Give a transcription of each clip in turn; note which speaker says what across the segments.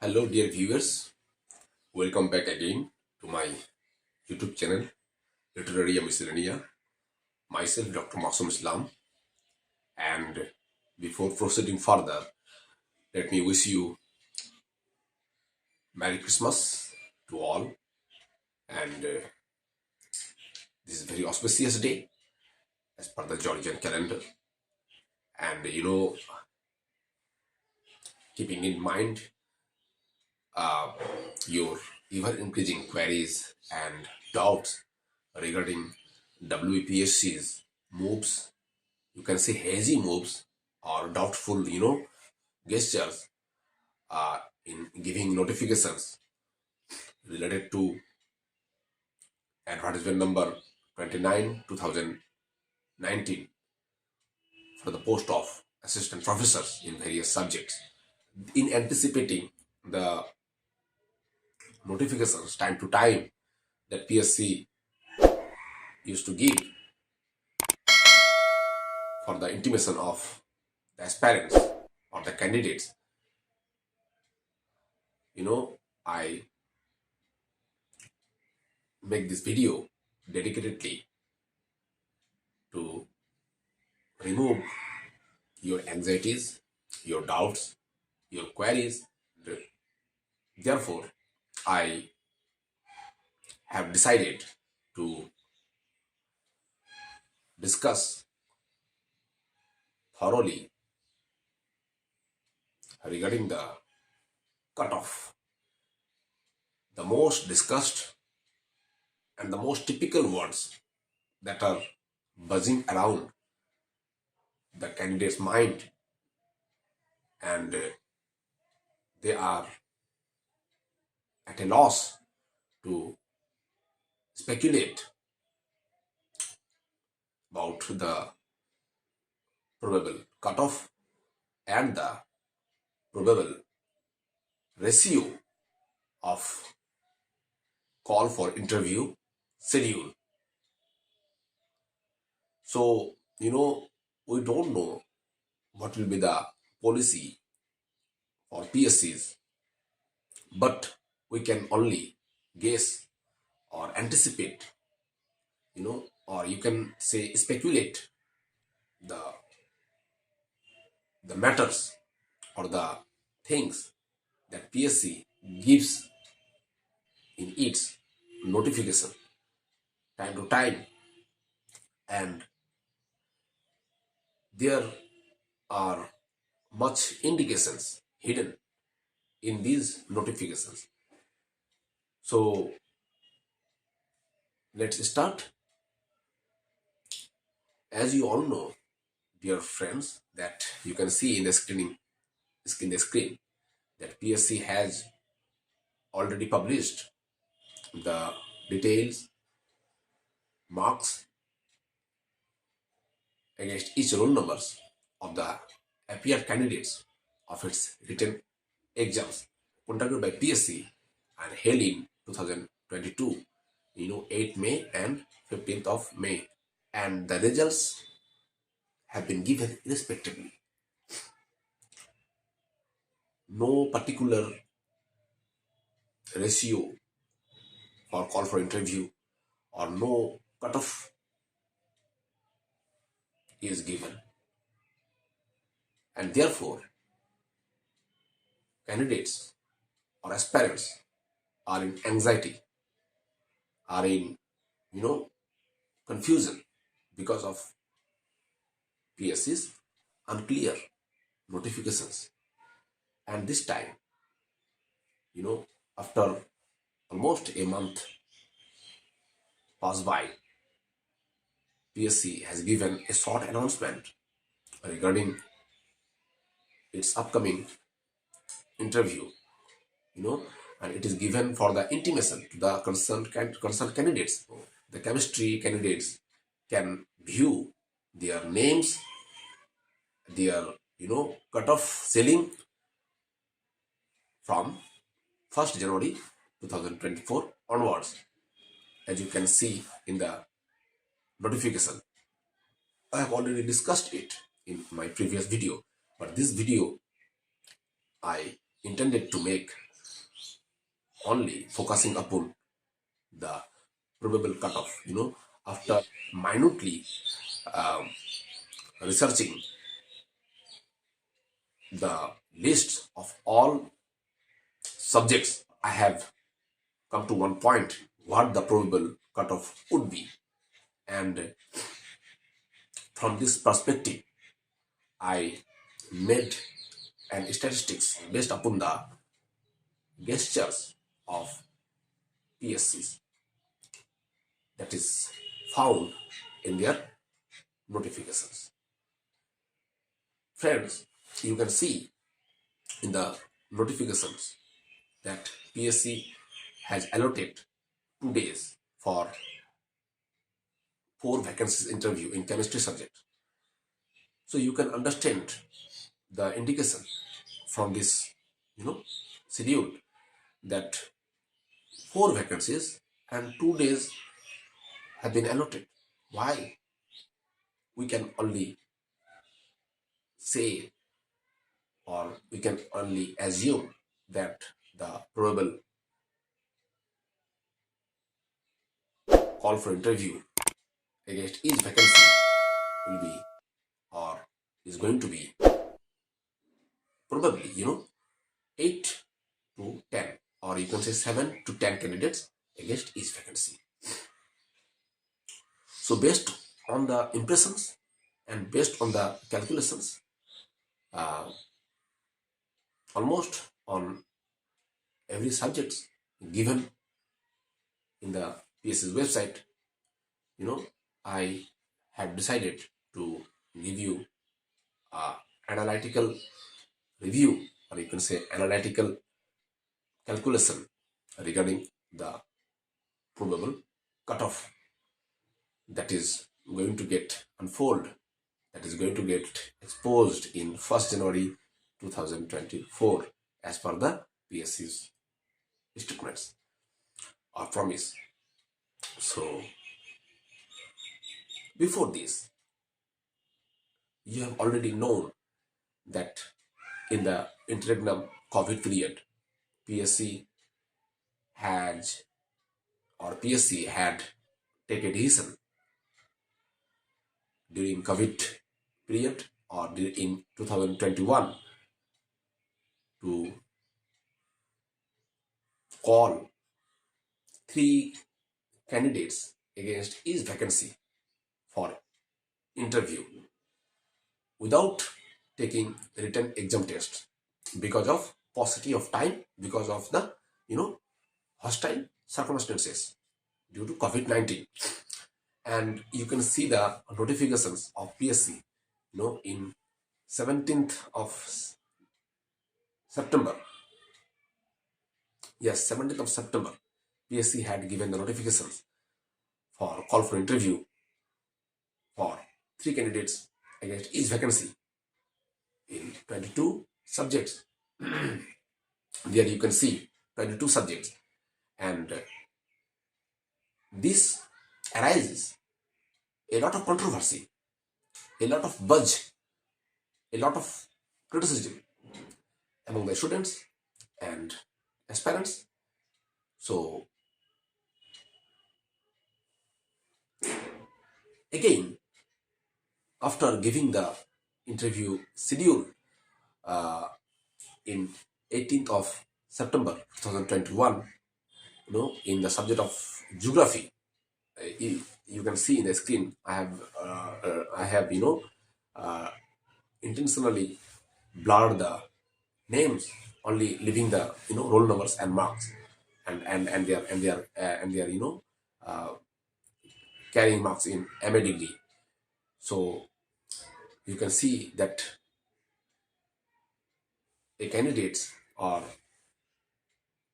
Speaker 1: Hello, dear viewers. Welcome back again to my YouTube channel, Literaria Miscellanea. Myself, Dr. Masum Islam. And before proceeding further, let me wish you Merry Christmas to all. And this is a very auspicious day as per the Georgian calendar. And keeping in mind your ever increasing queries and doubts regarding WBPSC's moves, you can say hazy moves or doubtful, gestures in giving notifications related to advertisement number 29 2019 for the post of assistant professors in various subjects. In anticipating the notifications time to time that PSC used to give for the intimation of the aspirants or the candidates, I make this video dedicatedly to remove your anxieties, your doubts, your queries. Therefore, I have decided to discuss thoroughly regarding the cutoff. The most discussed and the most typical words that are buzzing around the candidate's mind, and they are at a loss to speculate about the probable cutoff and the probable ratio of call for interview schedule. So, we don't know what will be the policy for PSCs, but we can only guess or anticipate, or you can say speculate the matters or the things that PSC gives in its notification time to time, and there are much indications hidden in these notifications. So let's start. As you all know, dear friends, that you can see in the screen that PSC has already published the details, marks against each roll numbers of the appeared candidates of its written exams conducted by PSC and held in 2022, 8th May and 15th of May. And the results have been given respectively. No particular ratio for call for interview or no cutoff is given. And therefore, candidates or aspirants are in anxiety, are in, confusion because of PSC's unclear notifications. And this time, after almost a month passed by, PSC has given a short announcement regarding its upcoming interview, and it is given for the intimation to the concerned candidates. The chemistry candidates can view their names, their cutoff ceiling from 1st January 2024 onwards, as you can see in the notification. I have already discussed it in my previous video, but this video I intended to make only focusing upon the probable cutoff. After minutely researching the list of all subjects, I have come to one point what the probable cutoff would be. And from this perspective, I made an statistics based upon the gestures of PSCs that is found in their notifications. Friends, you can see in the notifications that PSC has allotted 2 days for 4 vacancies interview in chemistry subject. So you can understand the indication from this, schedule, that 4 vacancies and 2 days have been allotted. Why? We can only say, or we can only assume that the probable call for interview against each vacancy will be, or is going to be, probably 8 to 10, or you can say 7 to 10 candidates against each vacancy. So based on the impressions and based on the calculations, almost on every subject given in the PS's website, I had decided to give you a analytical review, or you can say analytical calculation regarding the probable cutoff that is going to get unfold, that is going to get exposed in 1st January 2024 as per the PSC's statements or promise. So before this, you have already known that in the interregnum COVID period, PSC has or PSC had taken a decision during COVID period or in 2021 to call 3 candidates against each vacancy for interview without taking written exam test because of paucity of time, because of the hostile circumstances due to COVID-19. And you can see the notifications of PSC in 17th of September. Yes, 17th of September, PSC had given the notifications for call for interview for 3 candidates against each vacancy in 22 subjects. There you can see 22 subjects, and this arises a lot of controversy, a lot of buzz, a lot of criticism among the students and aspirants. So again, after giving the interview schedule in 18th of September 2021, in the subject of geography, you can see in the screen, I have intentionally blurred the names, only leaving the roll numbers and marks, and their carrying marks in MA degree. So you can see that a candidates or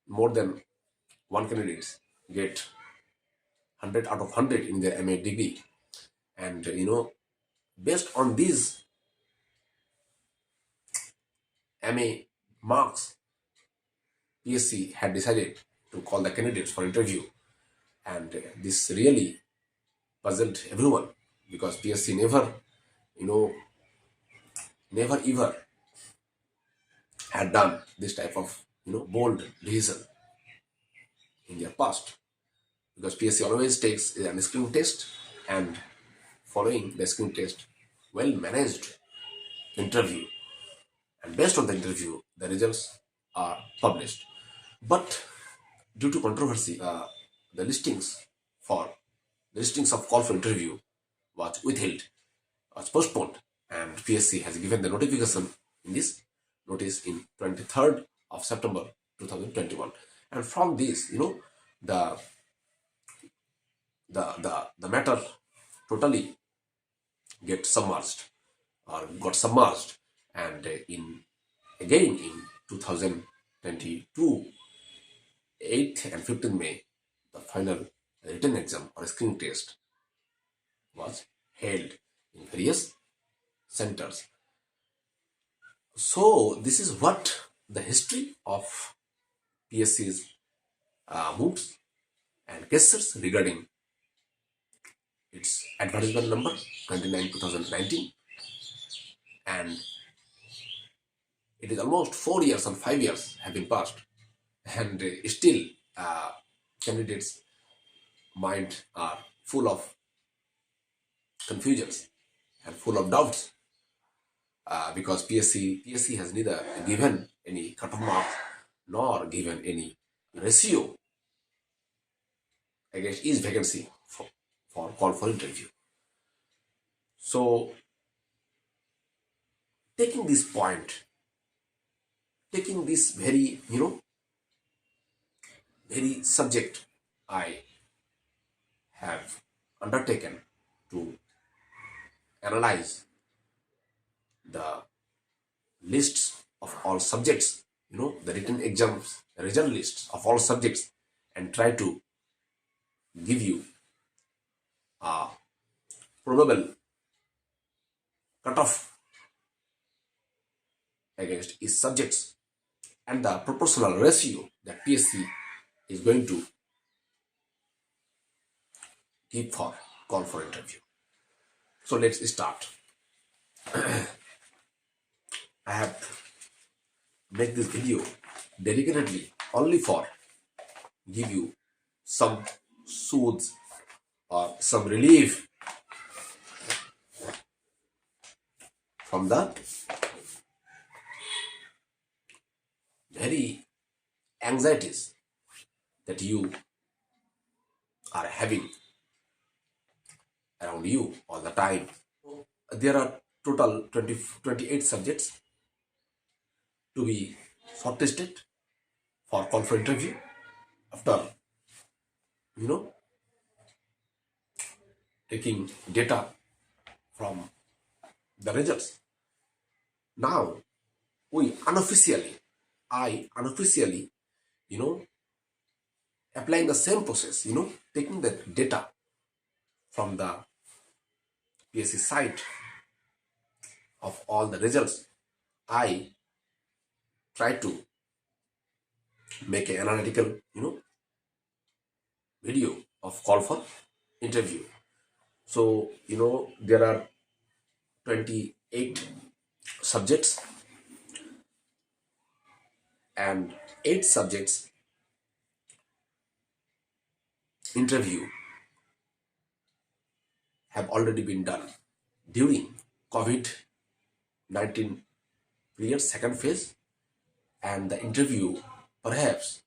Speaker 1: more than one candidates get 100 out of 100 in their MA degree, and based on these MA marks, PSC had decided to call the candidates for interview, and this really puzzled everyone because PSC never ever had done this type of bold decision. in their past, because PSC always takes an screening test, and following the screening test, well managed interview, and based on the interview, the results are published. But due to controversy, the for listings of call for interview was withheld, was postponed, and PSC has given the notification in this notice in 23rd of September 2021. And from this, the the matter totally get submerged or got submerged, and in 2022, 8th and 15th May, the final written exam or screening test was held in various centers. So this is what the history of PSC's moves and gestures regarding its advertisement number 29/2019, and it is almost 4 years and 5 years have been passed, and still candidates' mind are full of confusions and full of doubts, because PSC has neither given any cut-off mark nor given any ratio against each vacancy for call for interview. So, taking this point, taking this very subject, I have undertaken to analyze the lists of all subjects, the written exams result lists of all subjects, and try to give you a probable cutoff against each subjects and the proportional ratio that PSC is going to give for call for interview. So let's start. I have made this video dedicatedly only for give you some soothes or some relief from the very anxieties that you are having around you all the time. There are total 28 subjects to be shortlisted for call for interview after taking data from the results. Now I unofficially applying the same process, taking the data from the PSC site of all the results. I try to make an analytical, video of call for interview. So, there are 28 subjects, and 8 subjects interview have already been done during COVID-19 period, second phase, and the interview perhaps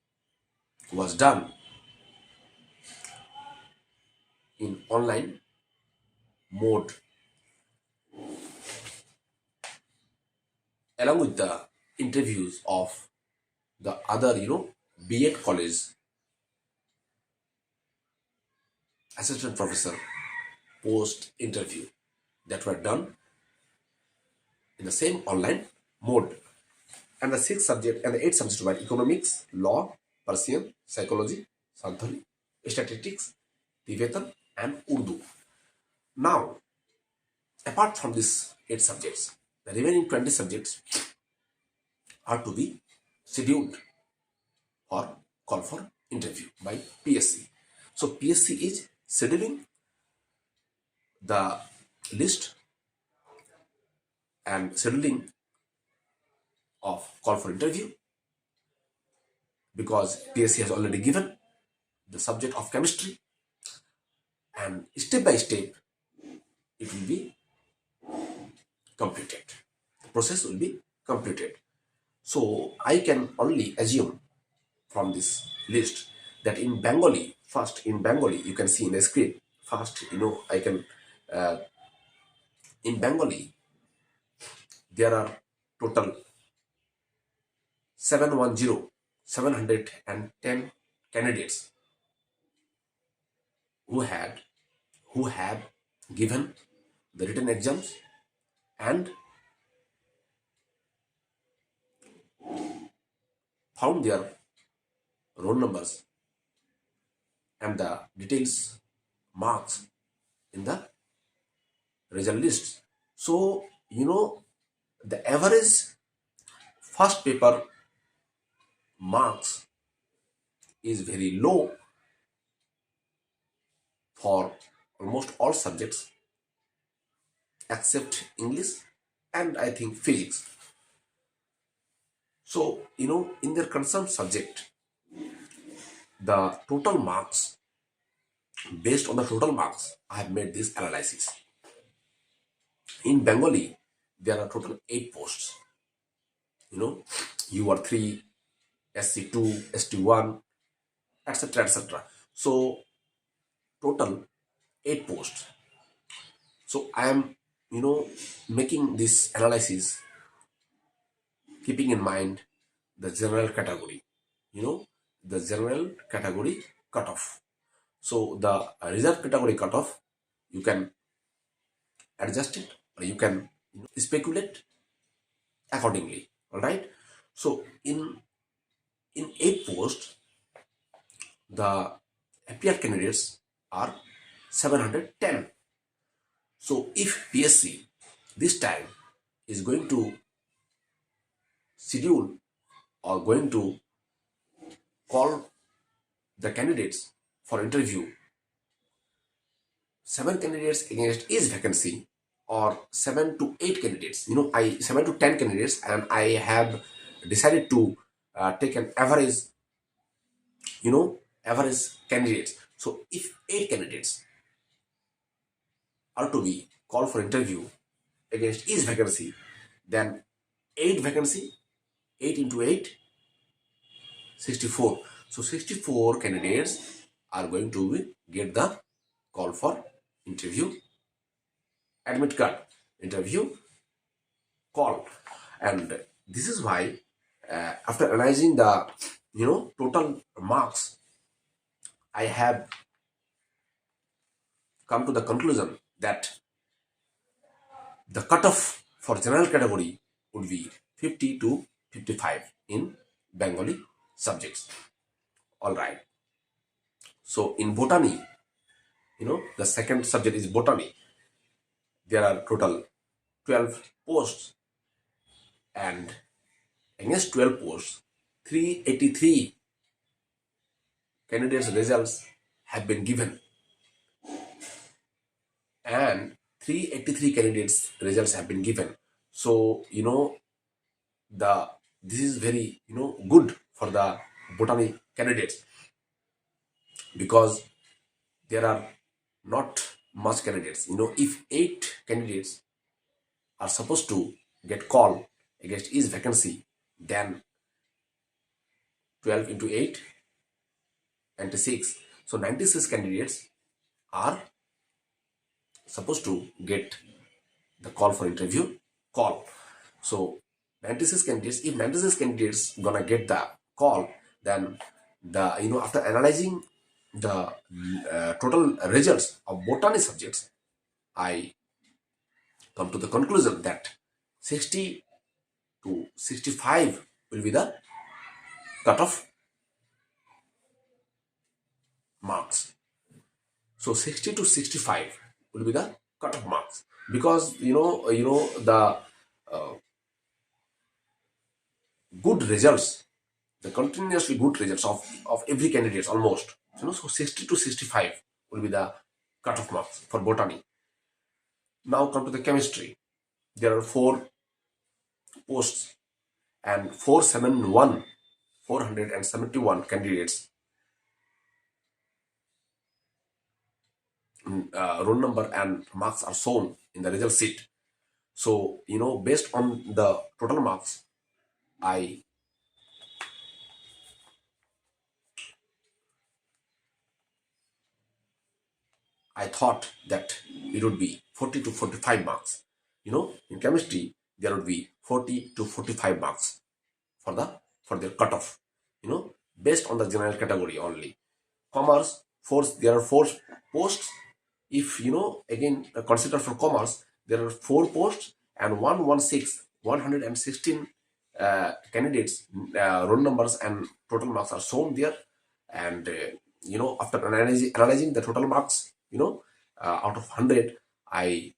Speaker 1: was done in online mode, along with the interviews of the other B.Ed college assistant professor post interview that were done in the same online mode. And the 6 subject and the 8 subjects were economics, law, Persian, psychology, Santhali, statistics, Tibetan, and Urdu. Now, apart from these 8 subjects, the remaining 20 subjects are to be scheduled or call for interview by PSC. So PSC is scheduling the list and scheduling of call for interview, because PSC has already given the subject of chemistry, and step by step it will be completed. The process will be completed. So I can only assume from this list that in Bengali, first in Bengali, you can see in the script, first, I can, in Bengali, there are total 710 candidates who had, who have given the written exams and found their roll numbers and the details marks in the result list. So, the average first paper marks is very low for almost all subjects except English and I think physics. So, in their concerned subject, the total marks, based on the total marks, I have made this analysis. In Bengali, there are total 8 posts. You are 3, SC2, ST1, etc. etc. So, total 8 posts. So, I am, making this analysis keeping in mind the general category, the general category cutoff. So the reserve category cutoff, you can adjust it or you can speculate accordingly. All right. So in 8 posts, the appeared candidates are 710. So if PSC this time is going to schedule or going to call the candidates for interview, 7 candidates against each vacancy, or 7 to 8 candidates, 7 to 10 candidates, and I have decided to take an average, average candidates. So if 8 candidates are to be called for interview against each vacancy, then 8 vacancy, 8 into 8, 64. So 64 candidates are going to get the call for interview, admit card, interview call. And this is why, after analyzing the total marks, I have come to the conclusion that the cutoff for general category would be 50 to 55 in Bengali subjects. All right. So in botany, the second subject is botany. There are total 12 posts, and against 12 posts, 383 candidates' results have been given, and 383 candidates' results have been given. So the this is very good for the botany candidates, because there are not much candidates. If 8 candidates are supposed to get called against each vacancy, then 12 into 8, 96. So 96 candidates are supposed to get the call for interview call. So 96 candidates, if 96 candidates gonna get the call, then the after analyzing the total results of botany subjects, I come to the conclusion that 60 to 65 will be the cutoff marks. So 60 to 65 will be the cutoff marks, because the good results, the continuously good results of every candidate almost. So 60 to 65 will be the cutoff marks for botany. Now come to the chemistry. There are 4 posts and 471 candidates roll number and marks are shown in the result sheet. So, based on the total marks, I thought that it would be 40 to 45 marks. In chemistry, there would be 40 to 45 marks for their cutoff, based on the general category only. Commerce, there are four posts. If again consider for commerce, there are four posts and 116 candidates. Roll numbers and total marks are shown there, and after analyzing the total marks, out of 100, I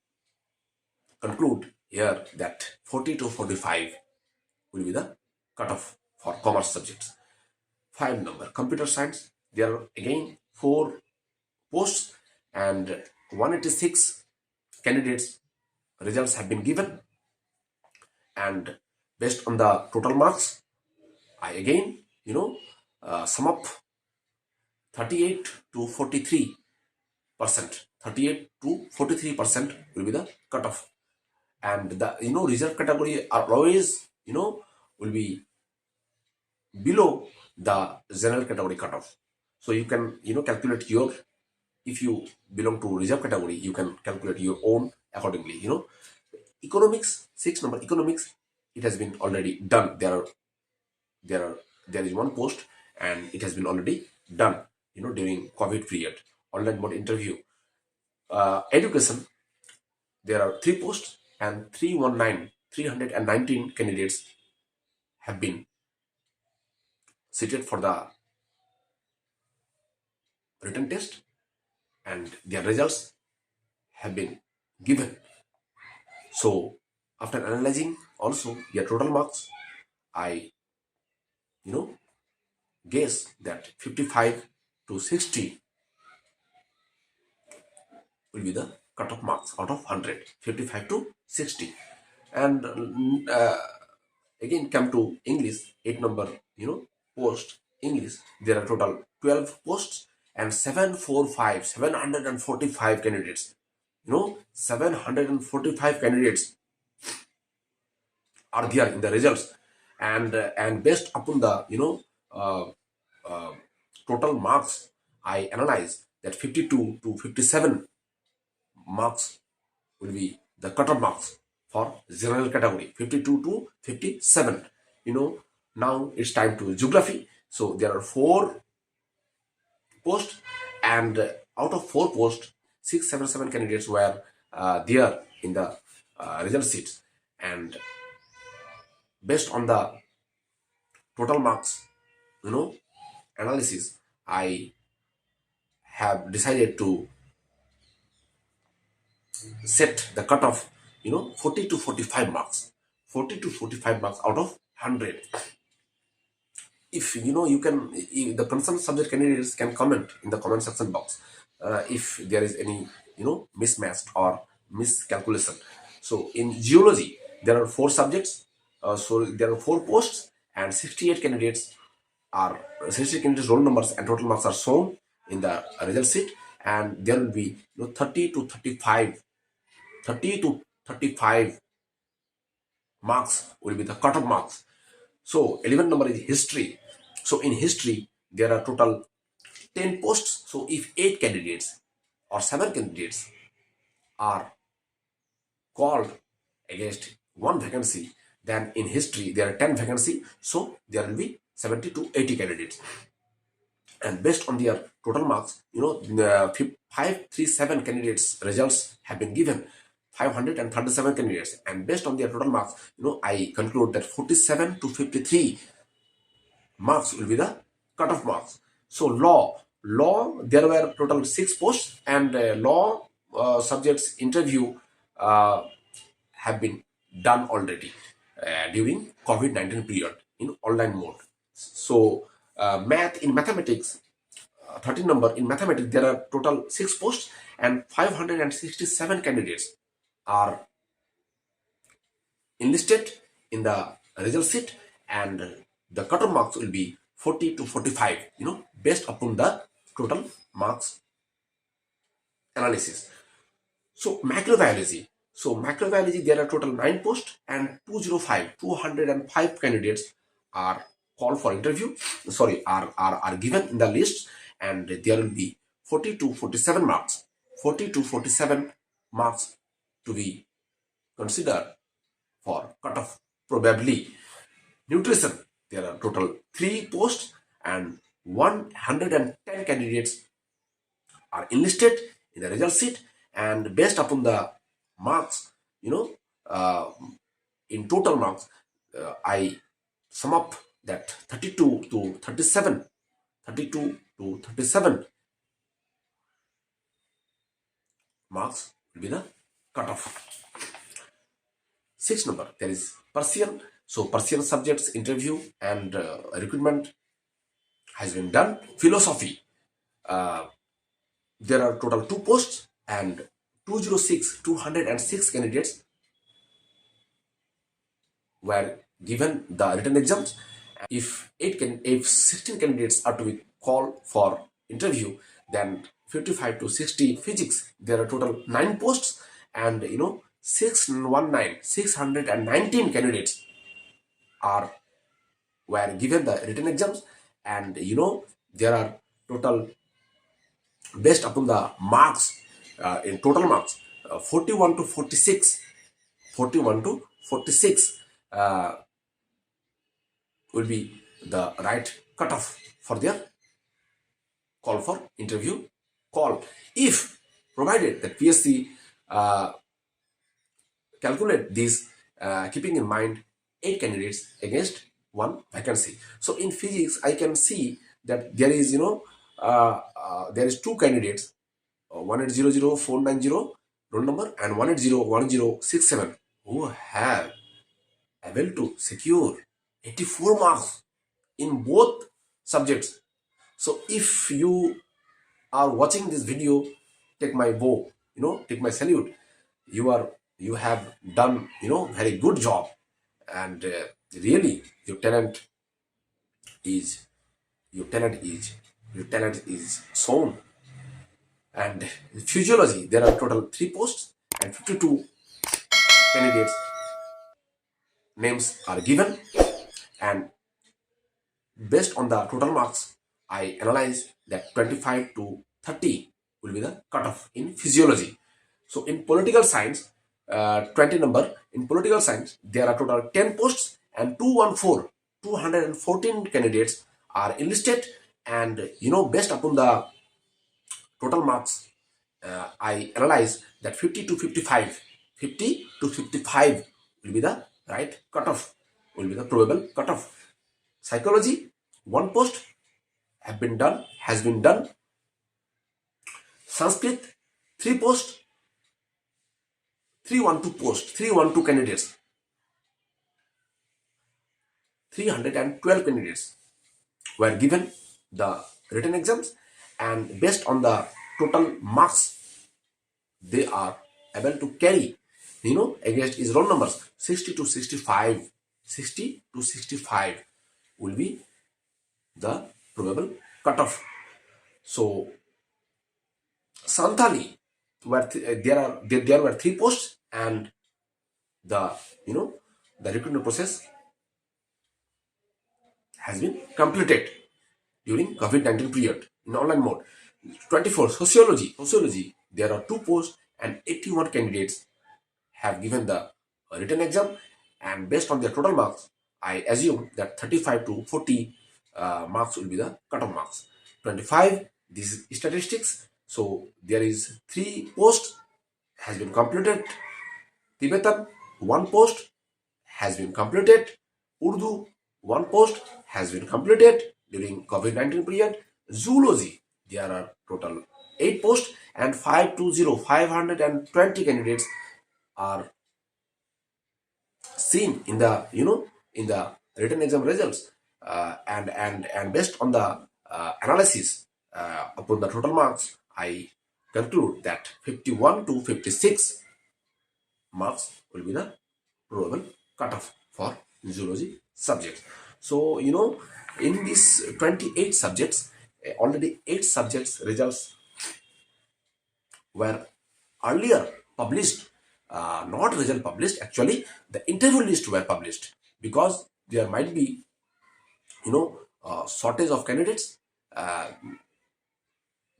Speaker 1: conclude here that 40 to 45 will be the cutoff for commerce subjects. 5 number computer science, there are again 4 posts and 186 candidates results have been given, and based on the total marks, I again sum up 38 to 43%. 38 to 43% will be the cutoff, and the reserve category are always will be below the general category cutoff. So you can calculate your, if you belong to reserve category, you can calculate your own accordingly. Economics, 6 number economics, it has been already done. There is one post and it has been already done during COVID period, online mode interview. Education, there are 3 posts and 319 candidates have been seated for the written test, and their results have been given. So after analyzing also their total marks, I guess that 55 to 60 will be the cutoff marks out of 100. 55 to 60. And again come to English, 8 number post English, there are total 12 posts and 745 candidates. 745 candidates are there in the results, and based upon the total marks, I analyze that 52 to 57 marks will be the cutoff marks for general category. 52 to 57. Now it's time to geography. So there are 4 posts, and out of 4 posts, 677 candidates were there in the result sheets, and based on the total marks analysis, I have decided to set the cutoff 40 to 45 marks. 40 to 45 marks out of 100. If you can, the concerned subject candidates can comment in the comment section box if there is any mismatched or miscalculation. So in geology, there are 4 subjects, so there are 4 posts and 68 candidates roll numbers and total marks are shown in the result sheet, and there will be 30 to 35 marks will be the cutoff marks. So 11 number is history. So in history, there are total 10 posts. So if 8 candidates or 7 candidates are called against 1 vacancy, then in history there are 10 vacancy. So there will be 70 to 80 candidates. And based on their total marks, 537 candidates results have been given. 537 candidates, and based on their total marks, I conclude that 47 to 53 marks will be the cutoff marks. So law, there were total 6 posts, and law subjects interview have been done already during COVID-19 period in online mode. So mathematics, 13 number in mathematics, there are total 6 posts and 567 candidates are enlisted in the result sheet, and the cutoff marks will be 40 to 45, based upon the total marks analysis. So macrobiology. So macrobiology, there are total 9 posts and 205 candidates are called for interview. Sorry, are given in the list, and there will be 40 to 47 marks. 40 to 47 marks to be considered for cutoff. Probably nutrition. There are total 3 posts and 110 candidates are enlisted in the result sheet, and based upon the marks, uh, in total marks, I sum up that 32 to 37, 32 to 37 marks will be the cutoff. Sixth number, there is Persian. So Persian subjects interview and recruitment has been done. Philosophy, uh, there are total 2 posts and 206 candidates were given the written exams. If 16 candidates are to be called for interview, then 55 to 60 physics. There are total 9 posts, and 619 candidates are were given the written exams, and there are total, based upon the marks, in total marks, 41 to 46, 41 to 46 will be the right cutoff for their call for interview call. If provided that PSC calculate this, keeping in mind 8 candidates against 1 vacancy. So in physics, I can see that there is there is 2 candidates, 1800490 roll number and 1801067, who have able to secure 84 marks in both subjects. So if you are watching this video, take my bow, take my salute. You have done very good job, and really your talent is your talent is shown. And physiology, there are total 3 posts and 52 candidates names are given, and based on the total marks, I analyze that 25 to 30 will be the cutoff in physiology. So in political science, 20 number. In political science, there are total 10 posts and 214 candidates are enlisted, and based upon the total marks, I analyze that 50 to 55 will be the right cutoff, will be the probable cutoff. Psychology, 1 post has been done. Sanskrit, 3 posts, 312 candidates, 312 candidates were given the written exams, and based on the total marks, they are able to carry against his roll numbers 60 to 65. 60 to 65 will be the probable cutoff. So Santali, there were 3 posts, and the the recruitment process has been completed during COVID-19 period in online mode. 24 sociology, there are 2 posts and 81 candidates have given the written exam, and based on their total marks, I assume that 35 to 40 marks will be the cutoff marks. 25, this is statistics. So there is 3 posts has been completed. Tibetan, 1 post has been completed. Urdu, 1 post has been completed during COVID-19 period. Zoology, there are total 8 posts and 520 candidates are seen in the in the written exam results, and based on the analysis upon the total marks, I conclude that 51 to 56 marks will be the probable cutoff for zoology subjects. So in these 28 subjects, already 8 subjects results were earlier published, not result published, actually the interview list were published, because there might be, shortage of candidates, uh,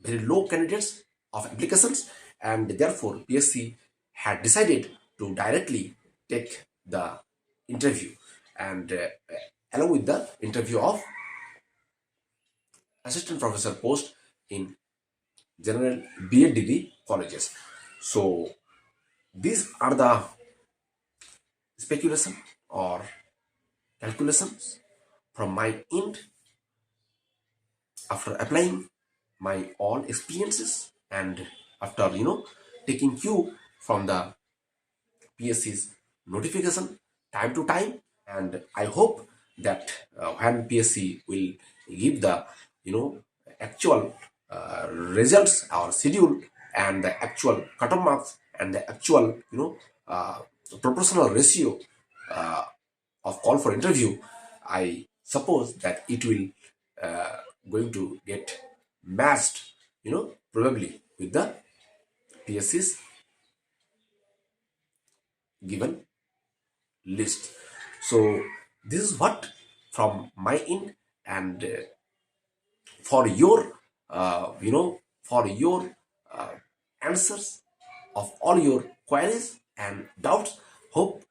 Speaker 1: very low candidates of applications, and therefore PSC had decided to directly take the interview, and along with the interview of assistant professor post in general B.Ed degree colleges. So these are the speculation or calculations from my end after applying my own experiences, and after taking cue from the PSC's notification time to time. And I hope that when PSC will give the actual results or schedule, and the actual cutoff marks, and the actual proportional ratio uh, of call for interview, I suppose that it will going to get matched, probably with the PSC's given list. So this is what from my end, and for your for your uh, answers of all your queries and doubts. Hope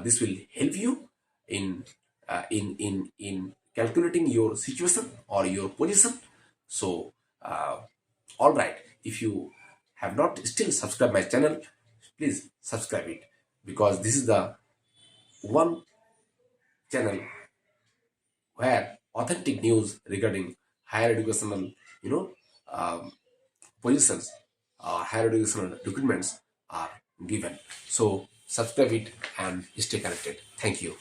Speaker 1: this will help you in in calculating your situation or your position. So all right, if you have not still subscribed my channel, please subscribe it, because this is the one channel where authentic news regarding higher educational, you know, um, positions, higher educational recruitments are given. So subscribe it and stay connected. Thank you.